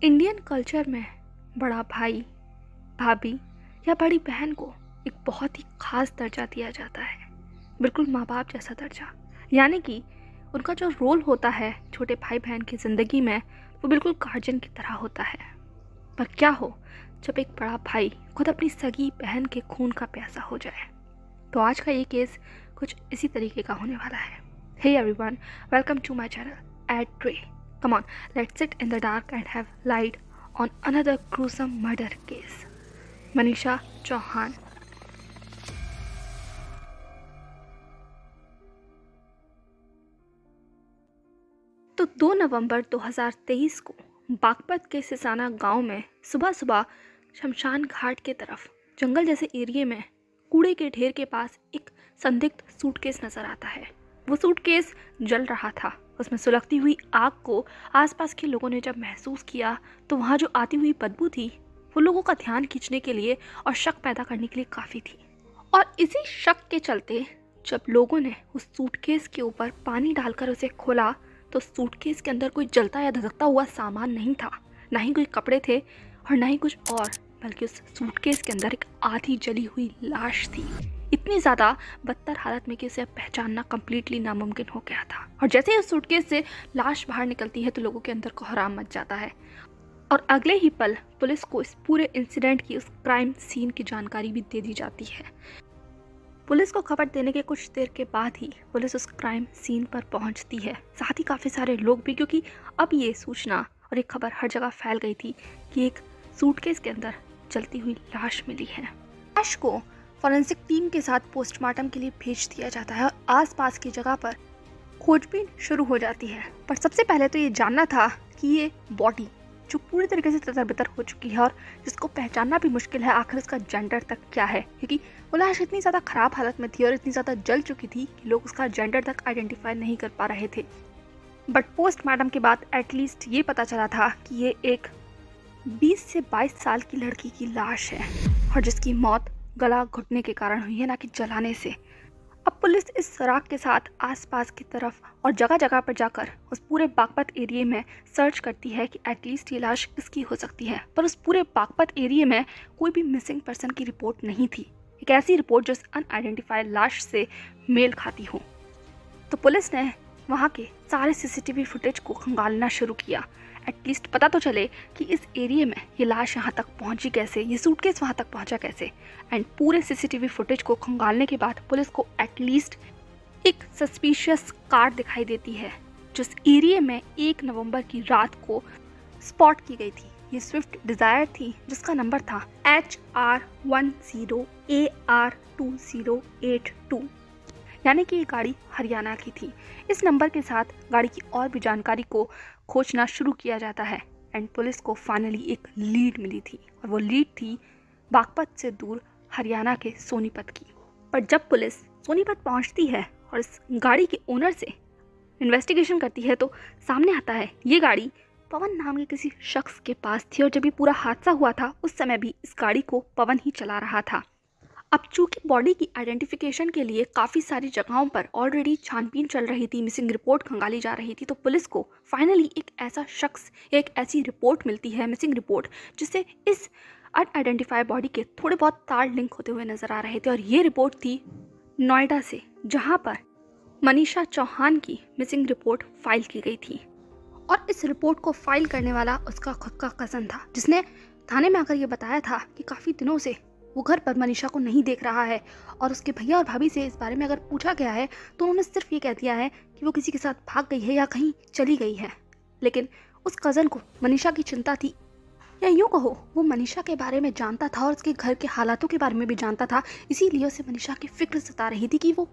Indian culture में बड़ा भाई, भाभी या बड़ी बहन को एक बहुत ही ख़ास दर्जा दिया जाता है, बिल्कुल माँ बाप जैसा दर्जा। यानी कि उनका जो रोल होता है छोटे भाई बहन की ज़िंदगी में, वो बिल्कुल गार्जियन की तरह होता है। पर क्या हो जब एक बड़ा भाई खुद अपनी सगी बहन के खून का प्यासा हो जाए। तो आज का ये केस कुछ इसी तरीके का होने वाला है। Hey everyone, welcome to my channel at tray. Come on, let's sit in the dark and have light on another gruesome murder case. Manisha Chauhan. तो 2 नवंबर 2023 को बागपत के सिसाना गांव में सुबह सुबह शमशान घाट के तरफ जंगल जैसे एरिया में कूड़े के ढेर के पास एक संदिग्ध सूटकेस नजर आता है। वो सूटकेस जल रहा था। उसमें सुलगती हुई आग को आसपास के लोगों ने जब महसूस किया तो वहाँ जो आती हुई बदबू थी वो लोगों का ध्यान खींचने के लिए और शक पैदा करने के लिए काफ़ी थी। और इसी शक के चलते जब लोगों ने उस सूटकेस के ऊपर पानी डालकर उसे खोला तो सूटकेस के अंदर कोई जलता या धधकता हुआ सामान नहीं था, ना ही कोई कपड़े थे और ना ही कुछ और, बल्कि उस सूटकेस के अंदर एक आधी जली हुई लाश थी। इतनी ज़्यादा बदतर हालत में कि उसे पहचानना कम्प्लीटली नामुमकिन हो गया था। और जैसे ही उस सूटकेस से लाश बाहर निकलती है तो लोगों के अंदर कोहराम मच जाता है। और अगले ही पल पुलिस को इस पूरे इंसिडेंट की, उस क्राइम सीन की जानकारी भी दे दी जाती है। पुलिस को खबर देने के कुछ देर के बाद ही पुलिस उस क्राइम सीन पर पहुंचती है, साथ ही काफ़ी सारे लोग भी, क्योंकि अब ये सूचना और एक खबर हर जगह फैल गई थी कि एक सूटकेस के अंदर जलती हुई लाश मिली है। लाश को फॉरेंसिक टीम के साथ पोस्टमार्टम के लिए भेज दिया जाता है और आसपास की जगह पर खोजबीन शुरू हो जाती है। पर सबसे पहले तो ये जानना था कि ये बॉडी जो पूरी तरीके से तितर-बितर हो चुकी है और जिसको पहचानना भी मुश्किल है, आखिर उसका जेंडर तक क्या है, क्योंकि वो लाश इतनी ज़्यादा ख़राब हालत में थी और इतनी ज़्यादा जल चुकी थी कि लोग उसका जेंडर तक आइडेंटिफाई नहीं कर पा रहे थे। बट पोस्टमार्टम के बाद एटलीस्ट ये पता चला था कि ये एक 20 से 22 साल की लड़की की लाश है और जिसकी मौत गला घुटने के कारण हुई है, ना कि जलाने से। अब पुलिस इस सुराग के साथ आसपास की तरफ और जगह जगह पर जाकर उस पूरे बागपत एरिया में सर्च करती है कि एटलीस्ट ये लाश किसकी हो सकती है। पर उस पूरे बागपत एरिया में कोई भी मिसिंग पर्सन की रिपोर्ट नहीं थी, एक ऐसी रिपोर्ट जो अनआइडेंटिफाइड लाश से मेल खाती हो। तो पुलिस ने वहाँ के सारे सीसीटीवी फुटेज को खंगालना शुरू किया, एटलीस्ट पता तो चले कि इस एरिया में ये लाश यहाँ तक पहुँची कैसे, ये सूटकेस वहाँ तक पहुँचा कैसे। एंड पूरे सीसीटीवी फुटेज को खंगालने के बाद पुलिस को एटलीस्ट एक सस्पिशियस कार दिखाई देती है जो इस एरिया में 1 नवंबर की रात को स्पॉट की गई थी। ये स्विफ्ट डिज़ायर थी जिसका नंबर था HR10AR2082, यानी कि ये गाड़ी हरियाणा की थी। इस नंबर के साथ गाड़ी की और भी जानकारी को खोजना शुरू किया जाता है एंड पुलिस को फाइनली एक लीड मिली थी और वो लीड थी बागपत से दूर हरियाणा के सोनीपत की। पर जब पुलिस सोनीपत पहुंचती है और इस गाड़ी के ओनर से इन्वेस्टिगेशन करती है तो सामने आता है ये गाड़ी पवन नाम के किसी शख्स के पास थी और जब ये पूरा हादसा हुआ था उस समय भी इस गाड़ी को पवन ही चला रहा था। अब चूंकि बॉडी की आइडेंटिफिकेशन के लिए काफ़ी सारी जगहों पर ऑलरेडी छानबीन चल रही थी, मिसिंग रिपोर्ट खंगाली जा रही थी, तो पुलिस को फाइनली एक ऐसा शख्स या एक ऐसी रिपोर्ट मिलती है, मिसिंग रिपोर्ट, जिससे इस अनआइडेंटिफाइड बॉडी के थोड़े बहुत तार लिंक होते हुए नजर आ रहे थे। और ये रिपोर्ट थी नोएडा से, जहाँ पर मनीषा चौहान की मिसिंग रिपोर्ट फाइल की गई थी। और इस रिपोर्ट को फाइल करने वाला उसका खुद का कज़न था, जिसने थाने में आकर ये बताया था कि काफ़ी दिनों से वो घर पर मनीषा को नहीं देख रहा है और उसके भैया और भाभी से इस बारे में अगर पूछा गया है तो उन्होंने सिर्फ ये कह दिया है कि वो किसी के साथ भाग गई है या कहीं चली गई है। लेकिन उस कज़न को मनीषा की चिंता थी, या यूँ कहो वो मनीषा के बारे में जानता था और उसके घर के हालातों के बारे में भी जानता था। इसीलिए उसे मनीषा की फिक्र सता रही थी कि वो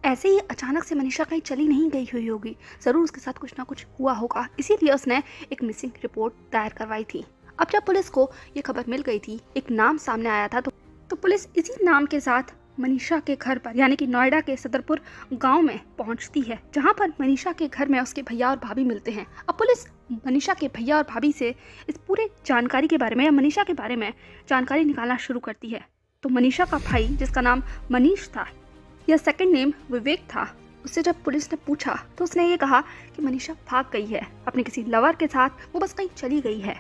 ऐसे ही अचानक से मनीषा कहीं चली नहीं गई हुई होगी, ज़रूर उसके साथ कुछ ना कुछ हुआ होगा। इसीलिए उसने एक मिसिंग रिपोर्ट दायर करवाई थी। अब जब पुलिस को ये खबर मिल गई थी, एक नाम सामने आया था, तो पुलिस इसी नाम के साथ मनीषा के घर पर, यानी कि नोएडा के सदरपुर गांव में पहुंचती है, जहां पर मनीषा के घर में उसके भैया और भाभी मिलते हैं। अब पुलिस मनीषा के भैया और भाभी से इस पूरे जानकारी के बारे में या मनीषा के बारे में जानकारी निकालना शुरू करती है। तो मनीषा का भाई, जिसका नाम मनीष था या सेकंड नेम विवेक था, उससे जब पुलिस ने पूछा तो उसने ये कहा कि मनीषा भाग गई है अपने किसी लवर के साथ, वो बस कहीं चली गई है।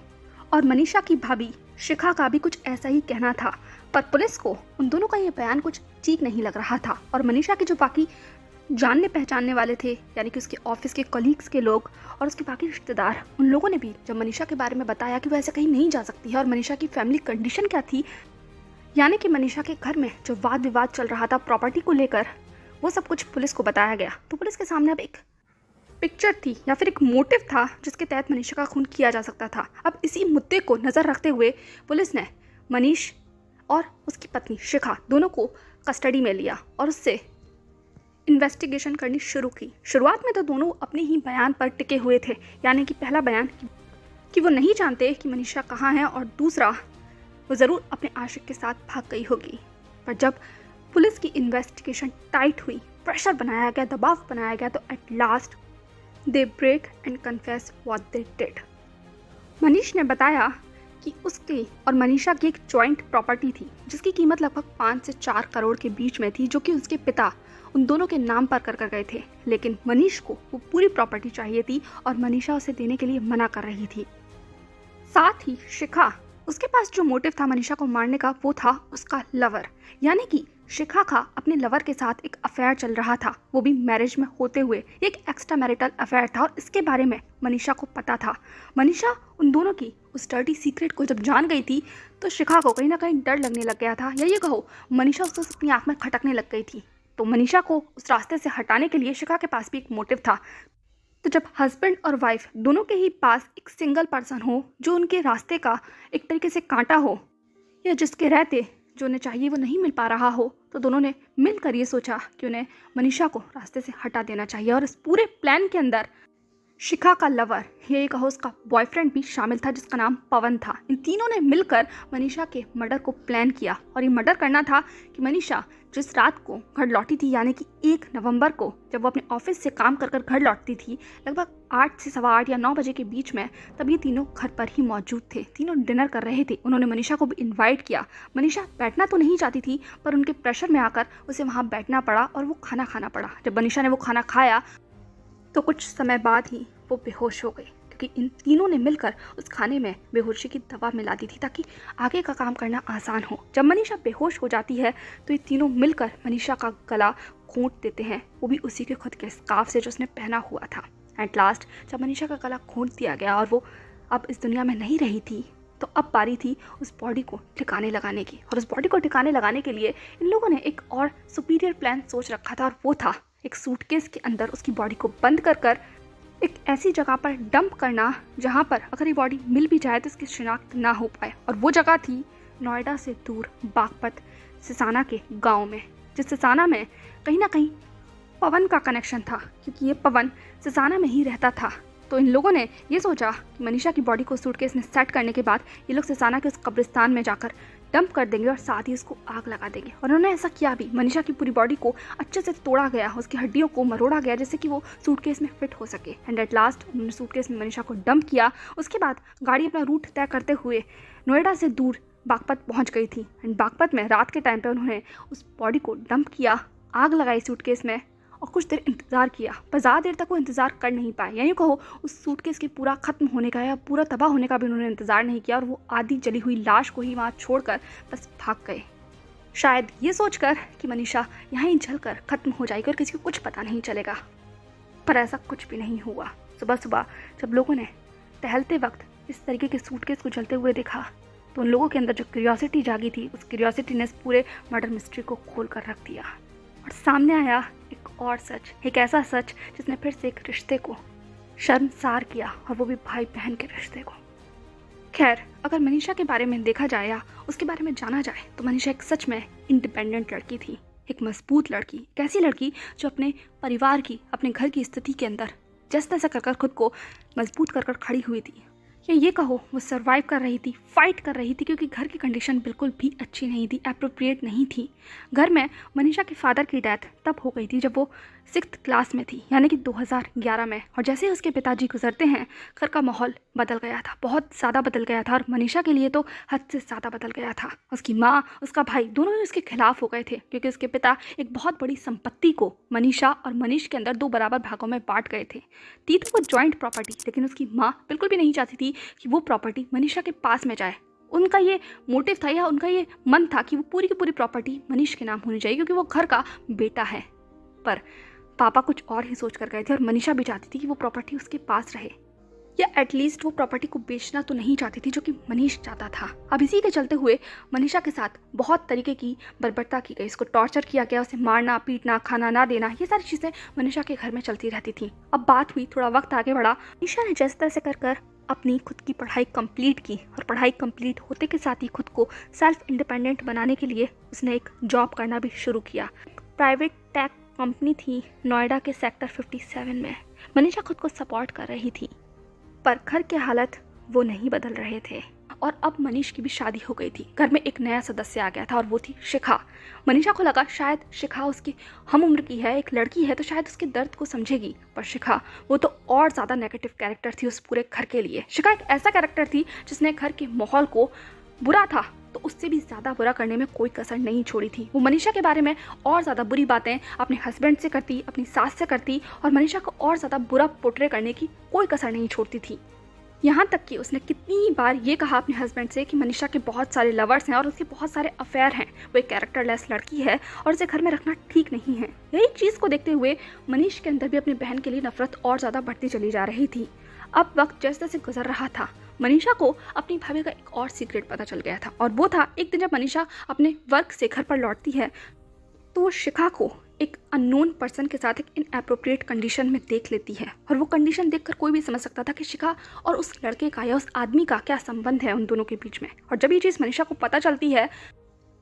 और मनीषा की भाभी शिखा का भी कुछ ऐसा ही कहना था, पर पुलिस को उन दोनों का ये बयान कुछ ठीक नहीं लग रहा था। और मनीषा के जो बाकी जानने पहचानने वाले थे, यानी कि उसके ऑफिस के कलीग्स के लोग और उसके बाकी रिश्तेदार, उन लोगों ने भी जब मनीषा के बारे में बताया कि वो ऐसे कहीं नहीं जा सकती है और मनीषा की फैमिली कंडीशन क्या थी, यानी कि मनीषा के घर में जो वाद विवाद चल रहा था प्रॉपर्टी को लेकर, वो सब कुछ पुलिस को बताया गया। तो पुलिस के सामने अब एक पिक्चर थी या फिर एक मोटिव था जिसके तहत मनीषा का खून किया जा सकता था। अब इसी मुद्दे को नज़र रखते हुए पुलिस ने मनीष और उसकी पत्नी शिखा दोनों को कस्टडी में लिया और उससे इन्वेस्टिगेशन करनी शुरू की। शुरुआत में तो दोनों अपने ही बयान पर टिके हुए थे, यानी कि पहला बयान कि वो नहीं जानते कि मनीषा कहाँ है और दूसरा वो ज़रूर अपने आशिक के साथ भाग गई होगी। पर जब पुलिस की इन्वेस्टिगेशन टाइट हुई, प्रेशर बनाया गया, दबाव बनाया गया, तो at last they break and confess what they did. Manish ने बताया कि उसकी और मनीषा की एक जॉइंट प्रॉपर्टी थी जिसकी कीमत लगभग 5 से 4 करोड़ के बीच में थी, जो कि उसके पिता उन दोनों के नाम पर कर गए थे। लेकिन मनीष को वो पूरी प्रॉपर्टी चाहिए थी और मनीषा उसे देने के लिए मना कर रही थी। साथ ही शिखा, उसके पास जो मोटिव था मनीषा को मारने का, वो था उसका लवर, यानी कि शिखा का अपने लवर के साथ एक अफेयर चल रहा था, वो भी मैरिज में होते हुए। एक एक्स्ट्रा मैरिटल अफेयर था और इसके बारे में मनीषा को पता था। मनीषा उन दोनों की उस डर्टी सीक्रेट को जब जान गई थी तो शिखा को कहीं ना कहीं डर लगने लग गया था, या ये कहो मनीषा उसको अपनी आँख में खटकने लग गई थी। तो मनीषा को उस रास्ते से हटाने के लिए शिखा के पास भी एक मोटिव था। तो जब हस्बैंड और वाइफ दोनों के ही पास एक सिंगल पर्सन हो जो उनके रास्ते का एक तरीके से कांटा हो, या जिसके रहते जो उन्हें चाहिए वो नहीं मिल पा रहा हो, तो दोनों ने मिलकर ये सोचा कि उन्हें मनीषा को रास्ते से हटा देना चाहिए। और इस पूरे प्लान के अंदर शिखा का लवर, ये कहो उसका बॉयफ्रेंड भी शामिल था जिसका नाम पवन था। इन तीनों ने मिलकर मनीषा के मर्डर को प्लान किया और ये मर्डर करना था कि मनीषा जिस रात को घर लौटी थी, यानी कि 1 नवंबर को, जब वो अपने ऑफिस से काम कर घर लौटती थी लगभग 8 से सवा 8 या 9 बजे के बीच में, तब ये तीनों घर पर ही मौजूद थे। तीनों डिनर कर रहे थे। उन्होंने मनीषा को भी इन्वाइट किया। मनीषा बैठना तो नहीं चाहती थी, पर उनके प्रेशर में आकर उसे वहाँ बैठना पड़ा और वो खाना खाना पड़ा। जब मनीषा ने वो खाना खाया तो कुछ समय बाद ही वो बेहोश हो गई, क्योंकि इन तीनों ने मिलकर उस खाने में बेहोशी की दवा मिला दी थी ताकि आगे का काम करना आसान हो। जब मनीषा बेहोश हो जाती है तो ये तीनों मिलकर मनीषा का गला घोंट देते हैं, वो भी उसी के खुद के स्कार्फ से जो उसने पहना हुआ था। एट लास्ट जब मनीषा का गला घोंट दिया गया और वो अब इस दुनिया में नहीं रही थी, तो अब बारी थी उस बॉडी को ठिकाने लगाने की। और उस बॉडी को ठिकाने लगाने के लिए इन लोगों ने एक और सुपीरियर प्लान सोच रखा था, और वो था एक सूटकेस के अंदर उसकी बॉडी को बंद कर एक ऐसी जगह पर डंप करना जहाँ पर अगर ये बॉडी मिल भी जाए तो इसकी शिनाख्त ना हो पाए। और वो जगह थी नोएडा से दूर बागपत सिसाना के गांव में, जिस सिसाना में कहीं ना कहीं पवन का कनेक्शन था, क्योंकि ये पवन सिसाना में ही रहता था। तो इन लोगों ने ये सोचा कि मनीषा की बॉडी को सूटकेस में सेट करने के बाद ये लोग सिसाना के उस कब्रिस्तान में जाकर डंप कर देंगे और साथ ही उसको आग लगा देंगे। और उन्होंने ऐसा किया भी। मनीषा की पूरी बॉडी को अच्छे से तोड़ा गया, उसकी हड्डियों को मरोड़ा गया जिससे कि वो सूटकेस में फिट हो सके। एंड एट लास्ट उन्होंने सूटकेस में मनीषा को डंप किया। उसके बाद गाड़ी अपना रूट तय करते हुए नोएडा से दूर बागपत पहुंच गई थी। एंड बागपत में रात के टाइम पे उन्होंने उस बॉडी को डंप किया, आग लगाई सूटकेस में और कुछ देर इंतज़ार किया, पर ज़्यादा देर तक वो इंतज़ार कर नहीं पाए। यानी कहो उस सूटकेस के पूरा ख़त्म होने का या पूरा तबाह होने का भी उन्होंने इंतज़ार नहीं किया और वो आधी जली हुई लाश को ही वहाँ छोड़कर बस भाग गए, शायद ये सोचकर कि मनीषा यहाँ ही जलकर ख़त्म हो जाएगी और किसी को कुछ पता नहीं चलेगा। पर ऐसा कुछ भी नहीं हुआ। सुबह सुबह जब लोगों ने टहलते वक्त इस तरीके के सूटकेस को जलते हुए देखा तो उन लोगों के अंदर जो क्यूरियोसिटी जागी थी, उस क्यूरियोसिटी ने इस पूरे मर्डर मिस्ट्री को खोल कर रख दिया। और सामने आया एक और सच, एक ऐसा सच जिसने फिर से एक रिश्ते को शर्मसार किया, और वो भी भाई बहन के रिश्ते को। खैर, अगर मनीषा के बारे में देखा जाए या उसके बारे में जाना जाए तो मनीषा एक सच में इंडिपेंडेंट लड़की थी, एक मजबूत लड़की, एक ऐसी लड़की जो अपने परिवार की, अपने घर की स्थिति के अंदर जैसे तैसा कर खुद को मजबूत कर खड़ी हुई थी। या ये कहो वो सर्वाइव कर रही थी, फाइट कर रही थी, क्योंकि घर की कंडीशन बिल्कुल भी अच्छी नहीं थी, अप्रोप्रिएट नहीं थी। घर में मनीषा के फादर की डेथ तब हो गई थी जब वो 6th क्लास में थी, यानी कि 2011 में। और जैसे ही उसके पिताजी गुजरते हैं, घर का माहौल बदल गया था, बहुत ज़्यादा बदल गया था, और मनीषा के लिए तो हद से ज़्यादा बदल गया था। उसकी माँ, उसका भाई दोनों ही उसके खिलाफ हो गए थे, क्योंकि उसके पिता एक बहुत बड़ी संपत्ति को मनीषा और मनीष के अंदर 2 बराबर भागों में बांट गए थे। थी तो वो जॉइंट प्रॉपर्टी, लेकिन उसकी माँ बिल्कुल भी नहीं चाहती थी कि वो प्रॉपर्टी मनीषा के पास में जाए। उनका ये मोटिव था या उनका ये मन था कि वो पूरी की पूरी प्रॉपर्टी मनीष के नाम होनी चाहिए क्योंकि वो घर का बेटा है। पर पापा कुछ और ही सोच कर गए थे और मनीषा भी चाहती थी कि वो प्रॉपर्टी उसके पास रहे, या एटलीस्ट वो प्रॉपर्टी को बेचना तो नहीं चाहती थी जो कि मनीष चाहता था। अब इसी के चलते हुए मनीषा के साथ बहुत तरीके की बर्बरता की गई, इसको टॉर्चर किया गया, उसे मारना पीटना खाना ना देना, ये सारी चीज़ें मनीषा के घर में चलती रहती थी। अब बात हुई, थोड़ा वक्त आगे बढ़ा, मनीषा ने जैसे तैसे कर अपनी खुद की पढ़ाई कंप्लीट की और पढ़ाई कंप्लीट होते के साथ ही खुद को सेल्फ इंडिपेंडेंट बनाने के लिए उसने एक जॉब करना भी शुरू किया। प्राइवेट टेक कंपनी थी नोएडा के सेक्टर 57 में। मनीषा खुद को सपोर्ट कर रही थी पर घर के हालत वो नहीं बदल रहे थे और अब मनीष की भी शादी हो गई थी। घर में एक नया सदस्य आ गया था और वो थी शिखा। मनीषा को लगा शायद शिखा उसकी हम उम्र की है, एक लड़की है तो शायद उसके दर्द को समझेगी, पर शिखा वो तो और ज़्यादा नेगेटिव कैरेक्टर थी उस पूरे घर के लिए। शिखा एक ऐसा कैरेक्टर थी जिसने घर के माहौल को बुरा था तो उससे भी ज़्यादा बुरा करने में कोई कसर नहीं छोड़ी थी। वो मनीषा के बारे में और ज़्यादा बुरी बातें अपने हस्बैंड से करती, अपनी सास से करती और मनीषा को और ज़्यादा बुरा पोर्ट्रे करने की कोई कसर नहीं छोड़ती थी। यहाँ तक कि उसने कितनी बार ये कहा अपने हस्बैंड से कि मनीषा के बहुत सारे लवर्स हैं और उसके बहुत सारे अफेयर हैं, वो एक कैरेक्टरलेस लड़की है और उसे घर में रखना ठीक नहीं है। यही चीज़ को देखते हुए मनीष के अंदर भी अपनी बहन के लिए नफरत और ज़्यादा बढ़ती चली जा रही थी। अब वक्त जैसे जैसे गुजर रहा था मनीषा को अपनी भाभी का एक और सीक्रेट पता चल गया था और वो था एक दिन जब मनीषा अपने वर्क से घर पर लौटती है तो वो शिखा को एक अननोन पर्सन के साथ एक इनएप्रोप्रिएट कंडीशन में देख लेती है और वो कंडीशन देखकर कोई भी समझ सकता था कि शिखा और उस लड़के का या उस आदमी का क्या संबंध है उन दोनों के बीच में। और जब ये चीज़ मनीषा को पता चलती है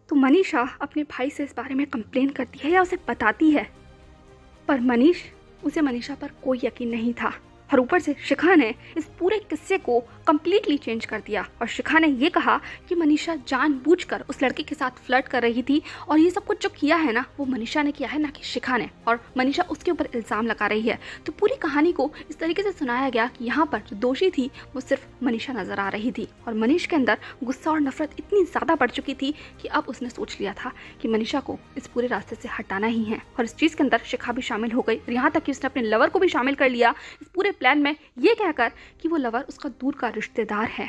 तो मनीषा अपने भाई से इस बारे में कंप्लेन करती है या उसे बताती है, पर उसे मनीषा पर कोई यकीन नहीं था और ऊपर से शिखा ने इस पूरे किस्से को कम्प्लीटली चेंज कर दिया और शिखा ने ये कहा कि मनीषा जानबूझकर उस लड़के के साथ फ्लर्ट कर रही थी और ये सब कुछ जो किया है ना वो मनीषा ने किया है, ना कि शिखा ने, और मनीषा उसके ऊपर इल्ज़ाम लगा रही है। तो पूरी कहानी को इस तरीके से सुनाया गया कि यहाँ पर जो दोषी थी वो सिर्फ मनीषा नजर आ रही थी और मनीष के अंदर गुस्सा और नफरत इतनी ज़्यादा बढ़ चुकी थी कि अब उसने सोच लिया था कि मनीषा को इस पूरे रास्ते से हटाना ही है और इस चीज़ के अंदर शिखा भी शामिल हो गई और यहाँ तक कि उसने अपने लवर को भी शामिल कर लिया इस पूरे प्लान में, ये कहकर कि वो लवर उसका दूर का रिश्तेदार है।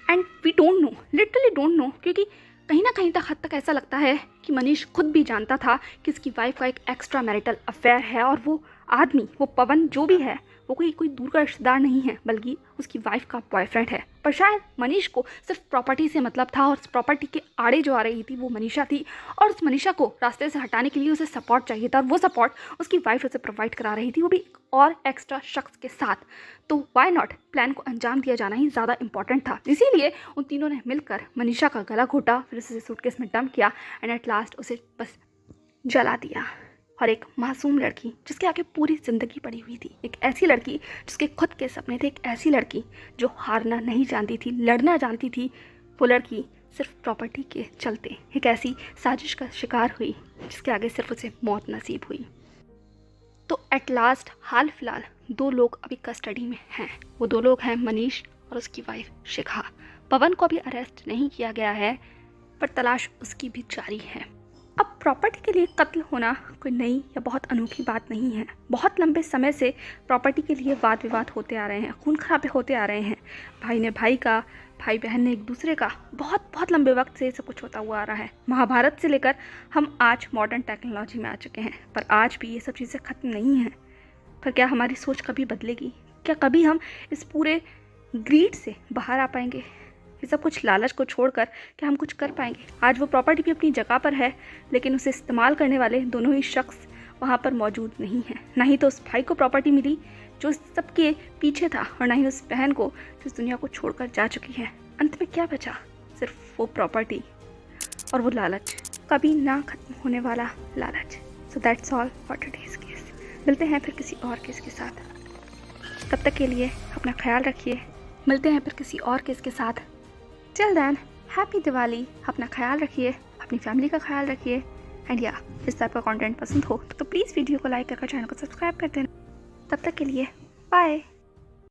And we don't know, literally don't know, क्योंकि कहीं ना कहीं तक हद तक ऐसा लगता है कि मनीष खुद भी जानता था कि उसकी वाइफ का एक एक्स्ट्रा मैरिटल अफेयर है और वो आदमी, वो पवन जो भी है, वो कोई दूर का रिश्तेदार नहीं है बल्कि उसकी वाइफ का बॉयफ्रेंड है। पर शायद मनीष को सिर्फ प्रॉपर्टी से मतलब था और उस प्रॉपर्टी के आड़े जो आ रही थी वो मनीषा थी और उस मनीषा को रास्ते से हटाने के लिए उसे सपोर्ट चाहिए था और वो सपोर्ट उसकी वाइफ उसे प्रोवाइड करा रही थी, वो भी एक और एक्स्ट्रा शख्स के साथ। तो वाई नॉट, प्लान को अंजाम दिया जाना ही ज़्यादा इंपॉर्टेंट था। इसीलिए उन तीनों ने मिलकर मनीषा का गला घोटा, फिर उसे सूटकेस में डंप किया एंड एट लास्ट उसे बस जला दिया। और एक मासूम लड़की जिसके आगे पूरी ज़िंदगी पड़ी हुई थी, एक ऐसी लड़की जिसके खुद के सपने थे, एक ऐसी लड़की जो हारना नहीं जानती थी, लड़ना जानती थी, वो लड़की सिर्फ प्रॉपर्टी के चलते एक ऐसी साजिश का शिकार हुई जिसके आगे सिर्फ उसे मौत नसीब हुई। तो एट लास्ट हाल फिलहाल 2 लोग अभी कस्टडी में हैं। वो 2 लोग हैं मनीष और उसकी वाइफ शिखा। पवन को अभी अरेस्ट नहीं किया गया है पर तलाश उसकी भी जारी है। अब प्रॉपर्टी के लिए कत्ल होना कोई नई या बहुत अनोखी बात नहीं है। बहुत लंबे समय से प्रॉपर्टी के लिए वाद विवाद होते आ रहे हैं, खून खराबे होते आ रहे हैं, भाई ने भाई का, भाई बहन ने एक दूसरे का, बहुत लंबे वक्त से सब कुछ होता हुआ आ रहा है। महाभारत से लेकर हम आज मॉडर्न टेक्नोलॉजी में आ चुके हैं, पर आज भी ये सब चीज़ें ख़त्म नहीं हैं। पर क्या हमारी सोच कभी बदलेगी? क्या कभी हम इस पूरे ग्रीड से बाहर आ पाएंगे? ये सब कुछ लालच को छोड़कर क्या हम कुछ कर पाएंगे? आज वो प्रॉपर्टी भी अपनी जगह पर है लेकिन उसे इस्तेमाल करने वाले दोनों ही शख्स वहाँ पर मौजूद नहीं हैं। ना ही तो उस भाई को प्रॉपर्टी मिली जो सबके पीछे था और ना ही उस बहन को जो इस दुनिया को छोड़कर जा चुकी है। अंत में क्या बचा? सिर्फ वो प्रॉपर्टी और वो लालच, कभी ना खत्म होने वाला लालच। So that's all for today's case. मिलते हैं फिर किसी और केस के साथ। तब तक के लिए अपना ख्याल रखिए। मिलते हैं फिर किसी और केस के साथ। Till then, happy Diwali. अपना ख्याल रखिए, अपनी फैमिली का ख्याल रखिए एंड या इस टाइप का कंटेंट पसंद हो तो प्लीज़ वीडियो को लाइक करके चैनल को सब्सक्राइब कर देना। तब तक के लिए बाय।